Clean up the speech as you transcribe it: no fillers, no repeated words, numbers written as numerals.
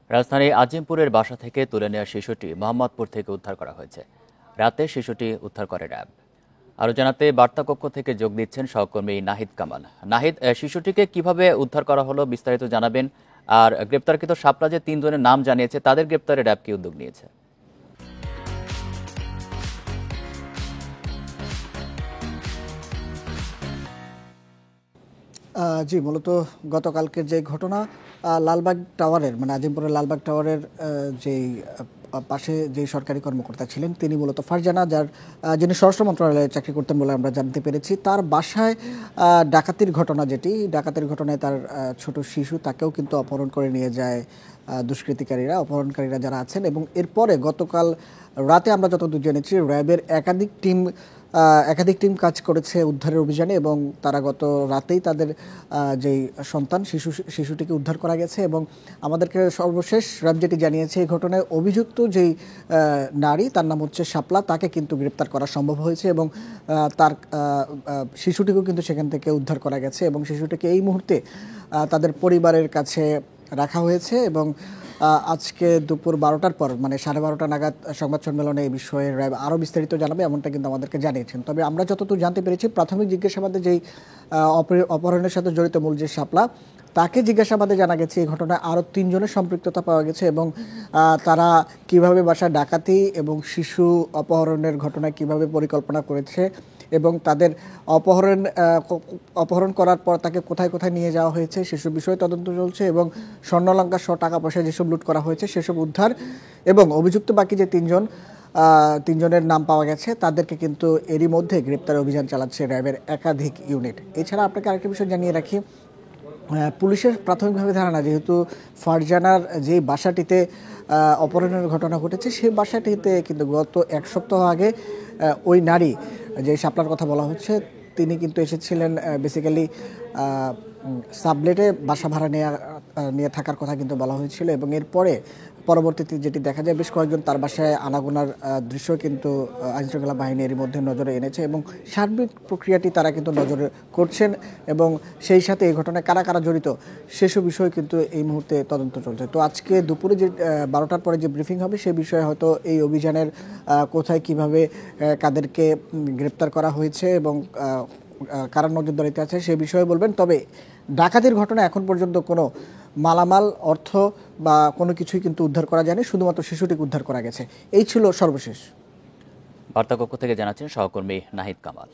রাজধানী আজিমপুরের বাসা থেকে তুলে নেওয়া শিশুটি মোহাম্মদপুর থেকে উদ্ধার করা হয়েছে। রাতে শিশুটি উদ্ধার করে র্যাব। আরও জানাতে বার্তাকক্ষ থেকে যোগ দিচ্ছেন সহকর্মী নাহিদ কামাল। নাহিদ, শিশুটিকে কিভাবে উদ্ধার করা হলো বিস্তারিত জানাবেন। আর গ্রেপ্তারকৃত শাপলা যে 3 জনের নাম জানিয়েছে, তাদের গ্রেপ্তারে র্যাব কি উদ্যোগ নিয়েছে? জি, মূলত গতকালকের যে ঘটনা, লালবাগ টাওয়ারের মানে আজিমপুরের লালবাগ টাওয়ারের যেই পাশে যে সরকারি কর্মকর্তা ছিলেন তিনি মূলত ফারজানা, যিনি স্বরাষ্ট্র মন্ত্রণালয়ে চাকরি করতেন বলে আমরা জানতে পেরেছি, তার বাসায় ডাকাতির ঘটনায় তার ছোট শিশু তাকেও কিন্তু অপহরণ করে নিয়ে যায় অপহরণকারীরা যারা আছেন। এবং এরপরে গতকাল রাতে আমরা যতদূর জেনেছি র্যাবের একাধিক টিম কাজ করেছে উদ্ধারের অভিযানে, এবং তারা গত রাতেই তাদের যেই সন্তান শিশুটিকে উদ্ধার করা গেছে। এবং আমাদেরকে সর্বশেষ র্যাব যেটি জানিয়েছে, এই ঘটনায় অভিযুক্ত যেই নারী, তার নাম হচ্ছে শাপলা, তাকে কিন্তু গ্রেপ্তার করা সম্ভব হয়েছে এবং তার শিশুটিকেও কিন্তু সেখান থেকে উদ্ধার করা গেছে এবং শিশুটিকে এই মুহূর্তে তাদের পরিবারের কাছে রাখা হয়েছে। এবং আজকে দুপুর 12টার পর মানে 12:30 নাগাদ সংবাদ সম্মেলনে এই বিষয়ে র্যাব আরও বিস্তারিত জানাবে, এমনটা কিন্তু আমাদেরকে জানিয়েছেন। তবে আমরা যতটুকু জানতে পেরেছি, প্রাথমিক জিজ্ঞাসাবাদে যেই অপহরণের সাথে জড়িত মূল যে শাপলা, তাকে জিজ্ঞাসাবাদে জানা গেছে এই ঘটনায় আরও 3 জনের সম্পৃক্ততা পাওয়া গেছে এবং তারা কিভাবে বাসায় ডাকাতি এবং শিশু অপহরণের ঘটনায় কিভাবে পরিকল্পনা করেছে এবং তাদের অপহরণ করার পর তাকে কোথায় কোথায় নিয়ে যাওয়া হয়েছে সেসব বিষয়ে তদন্ত চলছে। এবং স্বর্ণলঙ্কা সহ টাকা পয়সা যেসব লুট করা হয়েছে সেসব উদ্ধার এবং অভিযুক্ত বাকি যে 3 জনের নাম পাওয়া গেছে তাদেরকে কিন্তু এরই মধ্যে গ্রেপ্তার অভিযান চালাচ্ছে র্যাবের একাধিক ইউনিট। এছাড়া আপনাকে আরেকটা বিষয় জানিয়ে রাখি, পুলিশের প্রাথমিকভাবে ধারণা, যেহেতু ফারজানার যে বাসাটিতে অপহরণের ঘটনা ঘটেছে সেই বাসাটিতে কিন্তু গত 1 সপ্তাহ আগে ওই নারী, যে শাপলার কথা বলা হচ্ছে, তিনি কিন্তু এসেছিলেন বেসিক্যালি সাবলেটে বাসা ভাড়া নিয়ে থাকার কথা কিন্তু বলা হয়েছিল। এবং এরপরে পরবর্তীতে যেটি দেখা যায়, বেশ কয়েকজন তার বাসায় আনাগোনার দৃশ্য কিন্তু আইনশৃঙ্খলা বাহিনী এর মধ্যে নজরে এনেছে এবং সার্বিক প্রক্রিয়াটি তারা কিন্তু নজরে করছেন এবং সেই সাথে এই ঘটনায় কারা কারা জড়িত সেসব বিষয় কিন্তু এই মুহূর্তে তদন্ত চলছে। তো আজকে দুপুরে যে 12টার পরে যে ব্রিফিং হবে সে বিষয়ে হয়তো এই অভিযানের কোথায় কিভাবে কাদেরকে গ্রেপ্তার করা হয়েছে এবং কারা নজরদারিতে আছে সে বিষয়ে বলবেন। তবে ডাকাতির ঘটনা এখন পর্যন্ত কোনো মালামাল, অর্থ বা কোনো কিছুই কিন্তু উদ্ধার করা যায়নি, শুধুমাত্র শিশুটিকে উদ্ধার করা গেছে। এই ছিল সর্বশেষ। বার্তাকক্ষ থেকে জানাচ্ছেন সহকর্মী নাহিদ কামাল।